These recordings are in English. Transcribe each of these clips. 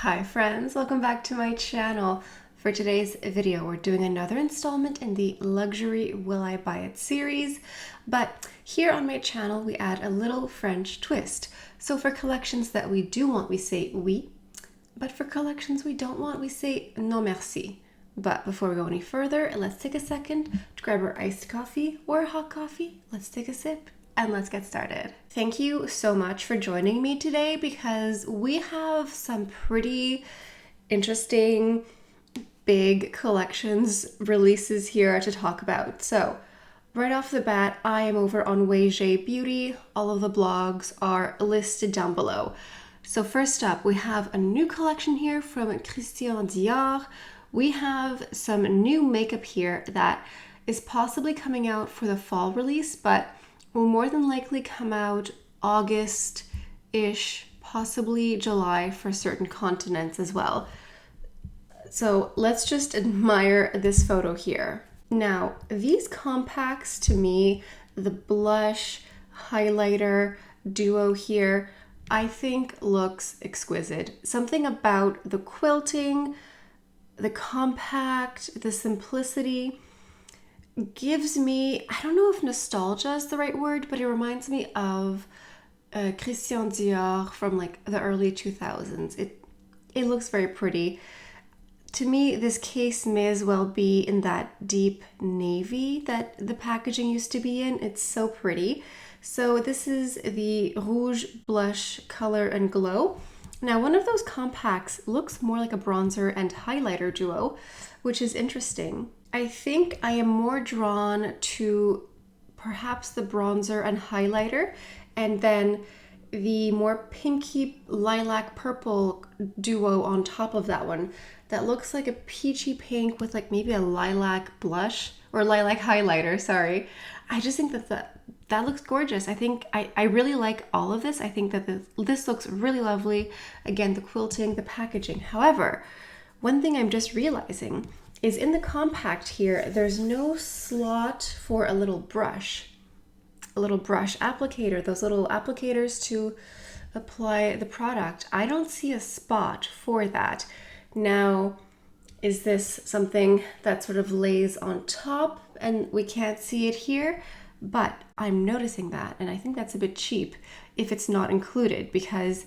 Hi friends, welcome back to my channel. For today's video, we're doing another installment in the Luxury Will I Buy It series, but here on my channel we add a little French twist. So for collections that we do want, we say oui, but for collections we don't want, we say non merci. But before we go any further, let's take a second to grab our iced coffee or hot coffee. Let's take a sip and let's get started. Thank you so much for joining me today because we have some pretty interesting big collections releases here to talk about. So right off the bat, I am over on Oui Beauty. All of the blogs are listed down below. So first up, we have a new collection here from Christian Dior. We have some new makeup here that is possibly coming out for the fall release, but will more than likely come out August-ish, possibly July for certain continents as well. So let's just admire this photo here. Now, these compacts to me, the blush highlighter duo here, I think looks exquisite. Something about the quilting, the compact, the simplicity gives me, I don't know if nostalgia is the right word, but it reminds me of Christian Dior from like the early 2000s. It looks very pretty. To me, this case may as well be in that deep navy that the packaging used to be in. It's so pretty. So this is the Rouge Blush Color and Glow. Now, one of those compacts looks more like a bronzer and highlighter duo, which is interesting. I think I am more drawn to perhaps the bronzer and highlighter, and then the more pinky lilac purple duo on top of that one that looks like a peachy pink with like maybe a lilac blush or lilac highlighter, sorry. I just think that looks gorgeous. I think I really like all of this. I think that this looks really lovely. Again, the quilting, the packaging. However, one thing I'm just realizing is in the compact here, there's no slot for a little brush applicator, those little applicators to apply the product. I don't see a spot for that. Now, is this something that sort of lays on top and we can't see it here? But I'm noticing that, and I think that's a bit cheap if it's not included, because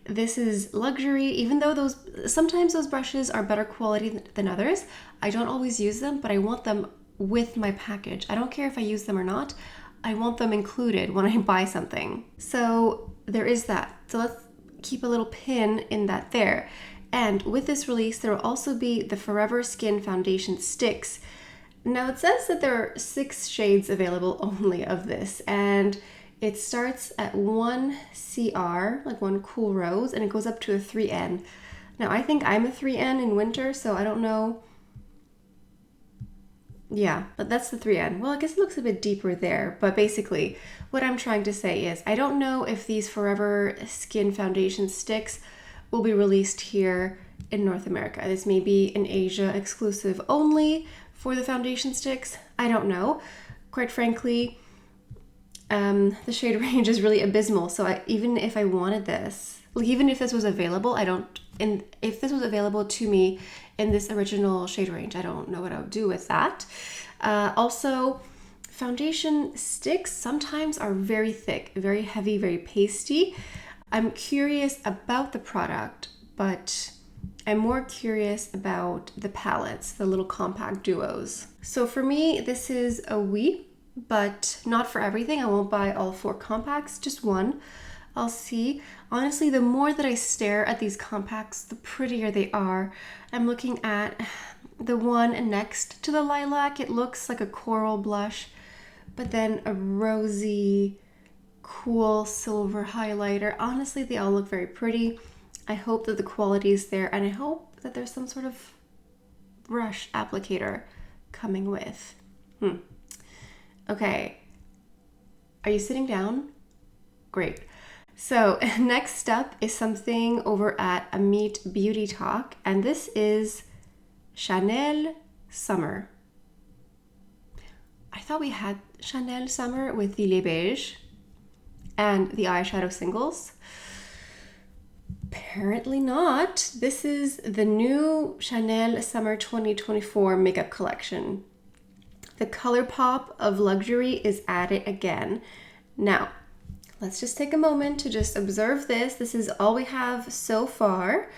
this is luxury. Even though sometimes those brushes are better quality than others, I don't always use them, but I want them with my package. I don't care if I use them or not. I want them included when I buy something. So there is that. So let's keep a little pin in that there. And with this release, there will also be the Forever Skin Foundation Sticks. Now it says that there are 6 shades available only of this, and it starts at 1 CR, like 1 cool rose, and it goes up to a 3N. Now I think I'm a 3N in winter, so I don't know. Yeah, but that's the 3N. Well, I guess it looks a bit deeper there, but basically what I'm trying to say is I don't know if these Forever Skin Foundation Sticks will be released here in North America. This may be an Asia exclusive only for the foundation sticks. I don't know. Quite frankly, the shade range is really abysmal. So even if I wanted this, like even if this was available, if this was available to me in this original shade range, I don't know what I would do with that. Also, foundation sticks sometimes are very thick, very heavy, very pasty. I'm curious about the product, but I'm more curious about the palettes, the little compact duos. So for me, this is a oui, but not for everything. I won't buy all 4 compacts, just one. I'll see. Honestly, the more that I stare at these compacts, the prettier they are. I'm looking at the one next to the lilac. It looks like a coral blush, but then a rosy, cool silver highlighter. Honestly, they all look very pretty. I hope that the quality is there, and I hope that there's some sort of brush applicator coming with. Okay. Are you sitting down? Great. So next up is something over at a Meet Beauty Talk, and this is Chanel Summer. I thought we had Chanel Summer with the Le Beige and the eyeshadow singles. Apparently not. This is the new Chanel Summer 2024 makeup collection. The color pop of luxury is at it again. Now, let's just take a moment to just observe this. This is all we have so far.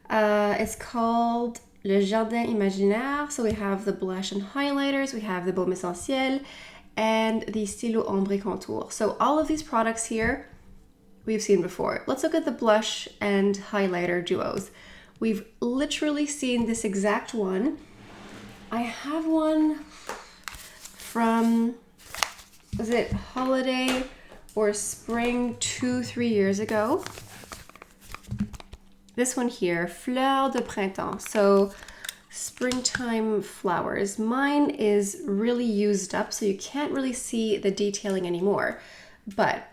It's called Le Jardin Imaginaire. So we have the blush and highlighters, we have the Baume Essentiel, and the Stylo Ombre Contour. So all of these products here we've seen before. Let's look at the blush and highlighter duos. We've literally seen this exact one. I have one from, was it holiday or spring 2-3 years ago? This one here, Fleur de Printemps. So springtime flowers. Mine is really used up, so you can't really see the detailing anymore. But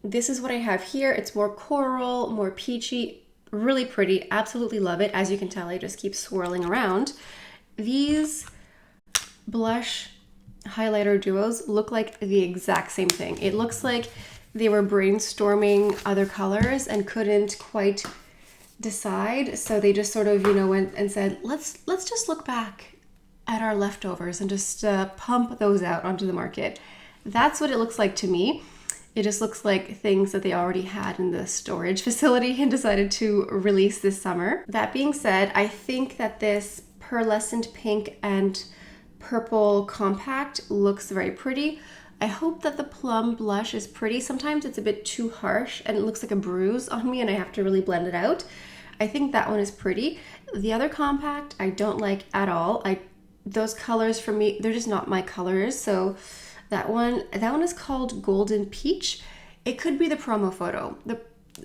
this is what I have here. It's more coral, more peachy, really pretty. Absolutely love it. As you can tell, I just keep swirling around. These blush highlighter duos look like the exact same thing. It looks like they were brainstorming other colors and couldn't quite decide, so they just sort of, you know, went and said, let's just look back at our leftovers and just pump those out onto the market. That's what it looks like to me. It just looks like things that they already had in the storage facility and decided to release this summer. That being said, I think that this pearlescent pink and purple compact looks very pretty. I hope that the plum blush is pretty. Sometimes it's a bit too harsh and it looks like a bruise on me and I have to really blend it out. I think that one is pretty. The other compact I don't like at all. Those colors for me, they're just not my colors. So that one is called Golden Peach. It could be the promo photo.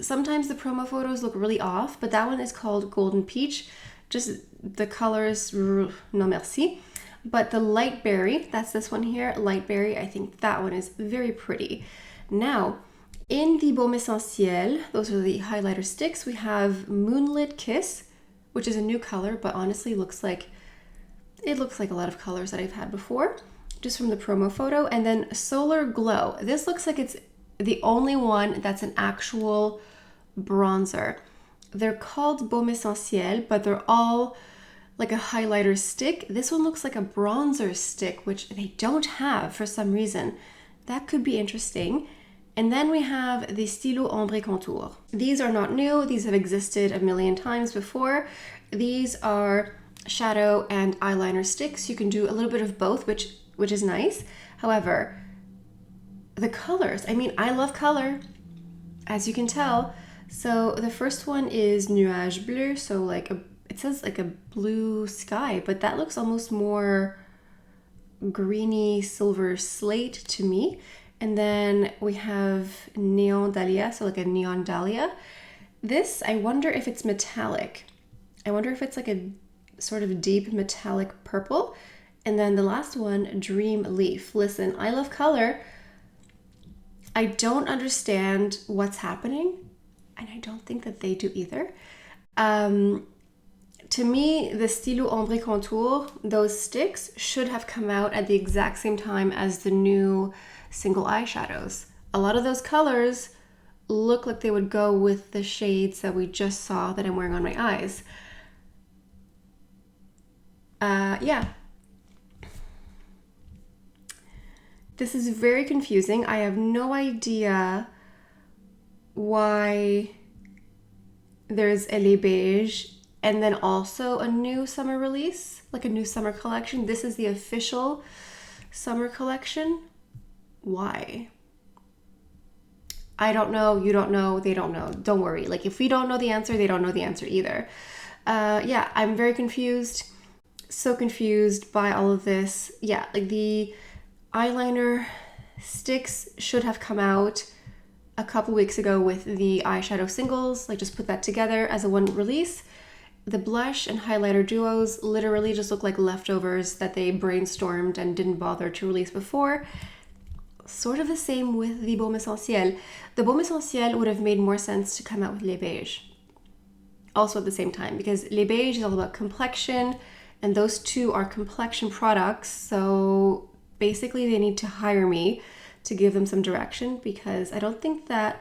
Sometimes the promo photos look really off, but that one is called Golden Peach. Just the colors, non merci. But the light berry, that's this one here, light berry, I think that one is very pretty. Now, in the Baume Essentiel, those are the highlighter sticks, we have Moonlit Kiss, which is a new color, but honestly it looks like a lot of colors that I've had before, just from the promo photo. And then Solar Glow. This looks like it's the only one that's an actual bronzer. They're called Baume Essentiel, but they're all like a highlighter stick. This one looks like a bronzer stick, which they don't have for some reason. That could be interesting. And then we have the Stylo Ombre Contour. These are not new. These have existed a million times before. These are shadow and eyeliner sticks. You can do a little bit of both, which is nice. However, the colors, I mean, I love color, as you can tell. So the first one is Nuage Bleu, so it says like a blue sky, but that looks almost more greeny silver slate to me. And then we have Neon Dahlia, so like a neon dahlia. This, I wonder if it's metallic. I wonder if it's like a sort of deep metallic purple. And then the last one, Dream Leaf. Listen, I love color. I don't understand what's happening, and I don't think that they do either. To me, the Stylo Ombre Contour, those sticks, should have come out at the exact same time as the new single eyeshadows. A lot of those colors look like they would go with the shades that we just saw that I'm wearing on my eyes. Yeah. This is very confusing. I have no idea why there's a beige and then also a new summer release, like a new summer collection. This is the official summer collection. Why? I don't know, you don't know, they don't know. Don't worry. Like if we don't know the answer, they don't know the answer either. Yeah, I'm very confused. So confused by all of this. Yeah, like the eyeliner sticks should have come out a couple weeks ago with the eyeshadow singles. Like just put that together as a one release. The blush and highlighter duos literally just look like leftovers that they brainstormed and didn't bother to release before. Sort of the same with the Baume Essentiel. The Baume Essentiel would have made more sense to come out with Les Beige also at the same time, because Les Beige is all about complexion, and those two are complexion products. So basically they need to hire me to give them some direction, because I don't think that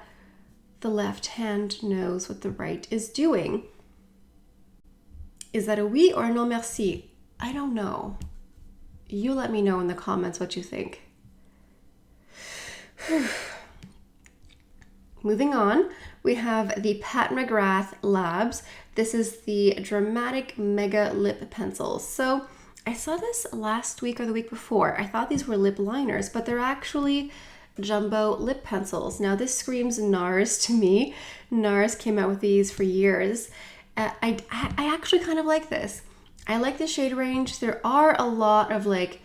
the left hand knows what the right is doing. Is that a oui or non merci? I don't know. You let me know in the comments what you think. Moving on, we have the Pat McGrath Labs. This is the Dramatic Mega Lip Pencils. So I saw this last week or the week before. I thought these were lip liners, but they're actually jumbo lip pencils. Now this screams NARS to me. NARS came out with these for years. I actually kind of like this. I like the shade range. There are a lot of like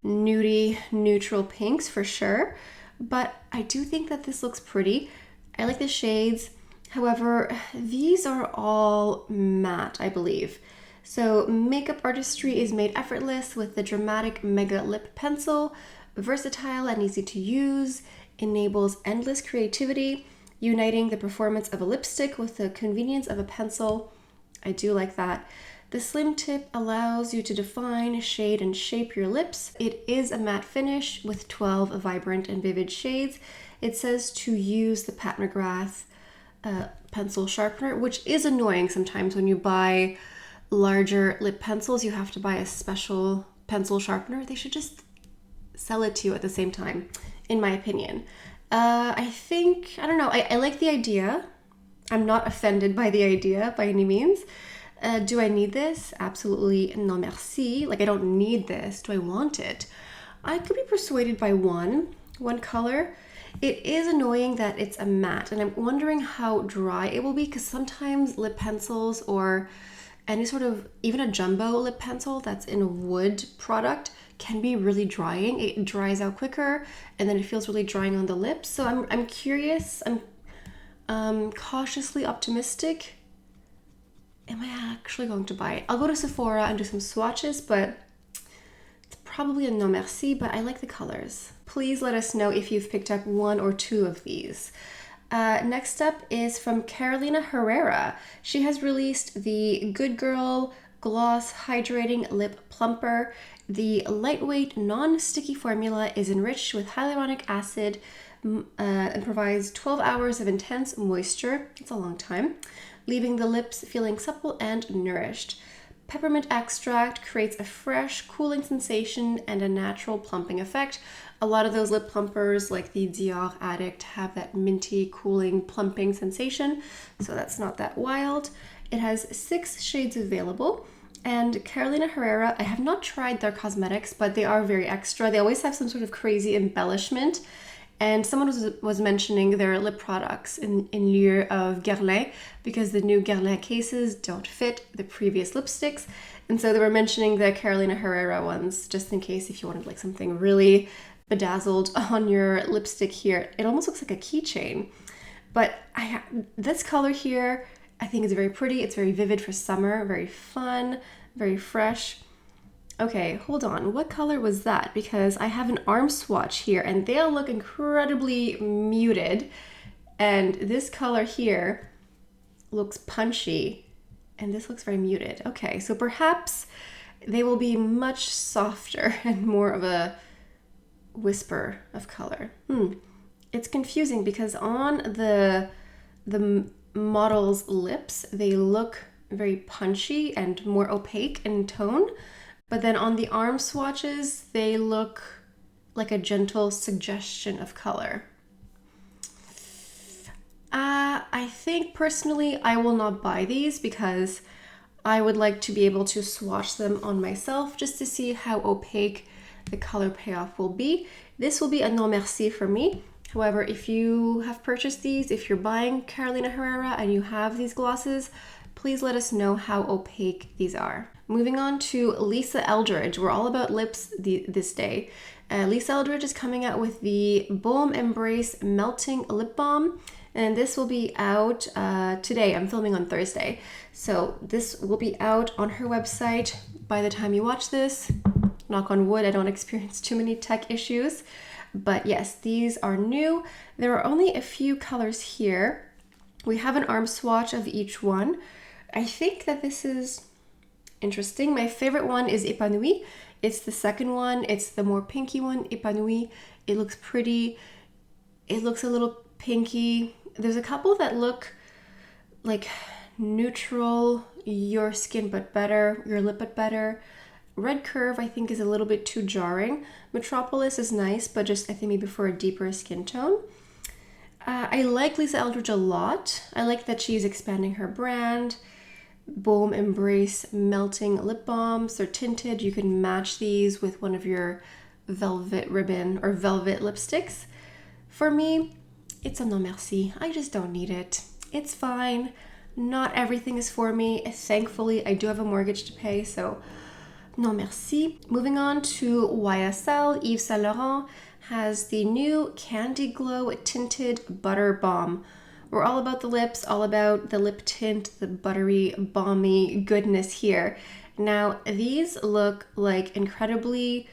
nudie, neutral pinks for sure, but I do think that this looks pretty. I like the shades. However, these are all matte, I believe. So makeup artistry is made effortless with the Dramatic Mega Lip Pencil. Versatile and easy to use, enables endless creativity, uniting the performance of a lipstick with the convenience of a pencil. I do like that. The slim tip allows you to define, shade, and shape your lips. It is a matte finish with 12 vibrant and vivid shades. It says to use the Pat McGrath pencil sharpener, which is annoying sometimes when you buy larger lip pencils. You have to buy a special pencil sharpener. They should just sell it to you at the same time, in my opinion. I think, I don't know, I like the idea. I'm not offended by the idea by any means. Do I need this? Absolutely non merci. Like, I don't need this. Do I want it? I could be persuaded by one color. It is annoying that it's a matte, and I'm wondering how dry it will be, because sometimes lip pencils or any sort of, even a jumbo lip pencil that's in a wood product can be really drying. It dries out quicker, and then it feels really drying on the lips. So I'm curious. I'm cautiously optimistic. Am I actually going to buy it? I'll go to Sephora and do some swatches, but it's probably a non merci, but I like the colors. Please let us know if you've picked up one or two of these. Next up is from Carolina Herrera. She has released the Good Girl Gloss Hydrating Lip Plumper. The lightweight, non-sticky formula is enriched with hyaluronic acid and provides 12 hours of intense moisture. It's a long time, leaving the lips feeling supple and nourished. Peppermint extract creates a fresh, cooling sensation and a natural plumping effect. A lot of those lip plumpers, like the Dior Addict, have that minty, cooling, plumping sensation, so that's not that wild. It has 6 shades available, and Carolina Herrera, I have not tried their cosmetics, but they are very extra. They always have some sort of crazy embellishment, and someone was mentioning their lip products in lieu of Guerlain, because the new Guerlain cases don't fit the previous lipsticks. And so they were mentioning the Carolina Herrera ones, just in case if you wanted like something really bedazzled on your lipstick here. It almost looks like a keychain. But this color here, I think is very pretty. It's very vivid for summer, very fun, very fresh. Okay, hold on. What color was that? Because I have an arm swatch here and they all look incredibly muted. And this color here looks punchy and this looks very muted. Okay, so perhaps they will be much softer and more of a whisper of color. It's confusing because on the model's lips, they look very punchy and more opaque in tone. But then on the arm swatches, they look like a gentle suggestion of color. I think personally I will not buy these because I would like to be able to swatch them on myself just to see how opaque the color payoff will be. This will be a non merci for me. However, if you have purchased these, if you're buying Carolina Herrera and you have these glosses, please let us know how opaque these are. Moving on to Lisa Eldridge. We're all about lips this day. Lisa Eldridge is coming out with the Balm Embrace Melting Lip Balm, and this will be out today. I'm filming on Thursday, so this will be out on her website by the time you watch this. Knock on wood, I don't experience too many tech issues. But yes, these are new. There are only a few colors here. We have an arm swatch of each one. I think that this is interesting. My favorite one is Épanoui. It's the second one. It's the more pinky one, Épanoui. It looks pretty. It looks a little pinky. There's a couple that look like neutral, your skin but better, your lip but better. Red Curve I think is a little bit too jarring. Metropolis is nice, but just I think maybe for a deeper skin tone. I like Lisa Eldridge a lot. I like that she's expanding her brand. Balm Embrace Melting Lip Balms. They're tinted. You can match these with one of your velvet ribbon or velvet lipsticks. For me, it's a non merci. I just don't need it. It's fine. Not everything is for me. Thankfully, I do have a mortgage to pay, so non merci. Moving on to YSL, Yves Saint Laurent has the new Candy Glow Tinted Butter Balm. We're all about the lips, all about the lip tint, the buttery, balmy goodness here. Now, these look like incredibly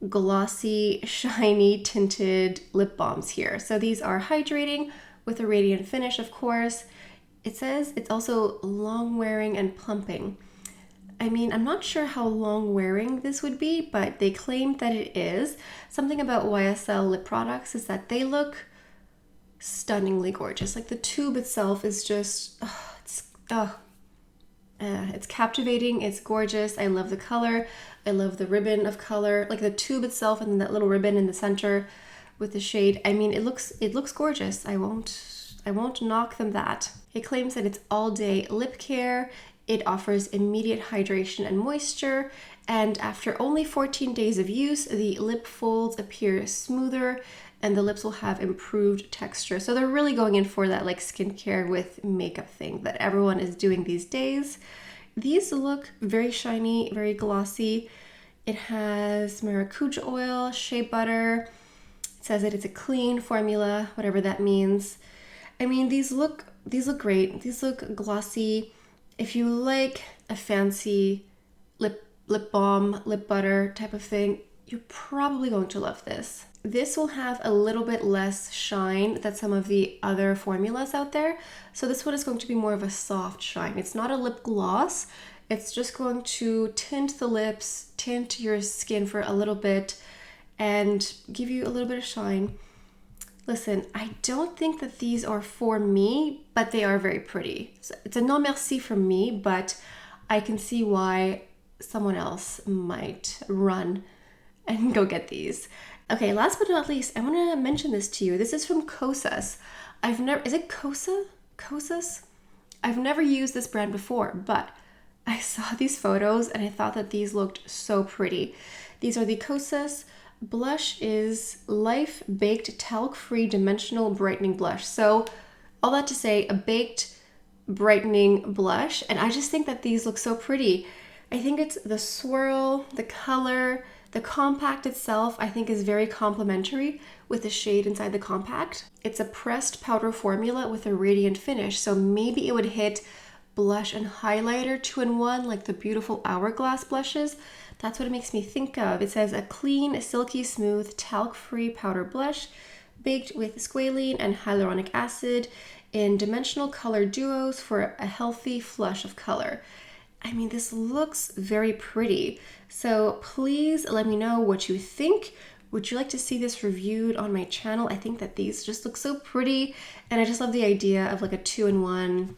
glossy, shiny, tinted lip balms here. So these are hydrating with a radiant finish, of course. It says it's also long wearing and plumping. I mean, I'm not sure how long wearing this would be, but they claim that it is. Something about YSL lip products is that they look stunningly gorgeous. Like the tube itself is just, it's captivating. It's gorgeous. I love the color. I love the ribbon of color, like the tube itself and that little ribbon in the center with the shade. I mean, it looks gorgeous. I won't knock them that. It claims that it's all day lip care. It offers immediate hydration and moisture, and after only 14 days of use, the lip folds appear smoother and the lips will have improved texture. So they're really going in for that like skincare with makeup thing that everyone is doing these days. These look very shiny, very glossy. It has maracuja oil, shea butter. It says that it's a clean formula, whatever that means. I mean, these look great. These look glossy. If you like a fancy lip balm, lip butter type of thing, you're probably going to love this. This will have a little bit less shine than some of the other formulas out there. So this one is going to be more of a soft shine. It's not a lip gloss. It's just going to tint the lips, tint your skin for a little bit, and give you a little bit of shine. Listen, I don't think that these are for me, but they are very pretty. So it's a non merci from me, but I can see why someone else might run and go get these. Okay, last but not least, I want to mention this to you. This is from Kosas. Is it Kosas? I've never used this brand before, but I saw these photos and I thought that these looked so pretty. These are the Kosas blush is Life Baked Talc-Free Dimensional Brightening Blush. So all that to say, a baked brightening blush. And I just think that these look so pretty. I think it's the swirl, the color, the compact itself, I think is very complementary with the shade inside the compact. It's a pressed powder formula with a radiant finish. So maybe it would hit blush and highlighter 2-in-1 like the beautiful Hourglass blushes. That's what it makes me think of. It says a clean, silky smooth, talc-free powder blush baked with squalene and hyaluronic acid in dimensional color duos for a healthy flush of color. I mean, this looks very pretty. So please let me know what you think. Would you like to see this reviewed on my channel? I think that these just look so pretty. And I just love the idea of like a 2-in-1,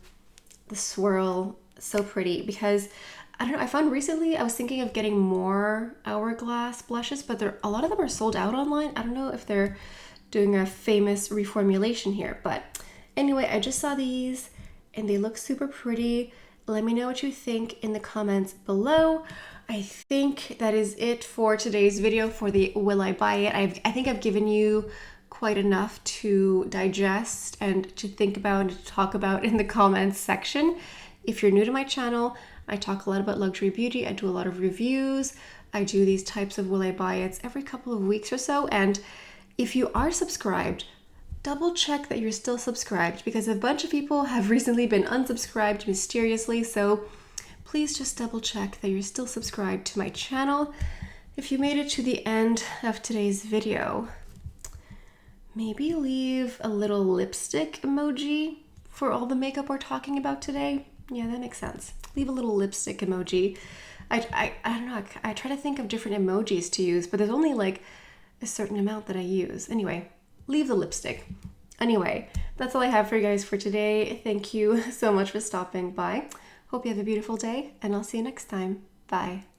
the swirl, so pretty. Because I don't know, I found recently I was thinking of getting more Hourglass blushes, but a lot of them are sold out online. I don't know if they're doing a famous reformulation here, but anyway, I just saw these and they look super pretty. Let me know what you think in the comments below. I think that is it for today's video for the Will I Buy It. I think I've given you quite enough to digest and to think about and to talk about in the comments section. If you're new to my channel, I talk a lot about luxury beauty. I do a lot of reviews. I do these types of Will I Buy It's every couple of weeks or so. And if you are subscribed, double check that you're still subscribed because a bunch of people have recently been unsubscribed mysteriously. So please just double check that you're still subscribed to my channel. If you made it to the end of today's video, maybe leave a little lipstick emoji for all the makeup we're talking about today. Yeah, that makes sense. Leave a little lipstick emoji. I don't know, I try to think of different emojis to use, but there's only like a certain amount that I use. Anyway, leave the lipstick. Anyway, that's all I have for you guys for today. Thank you so much for stopping by. Hope you have a beautiful day, and I'll see you next time. Bye.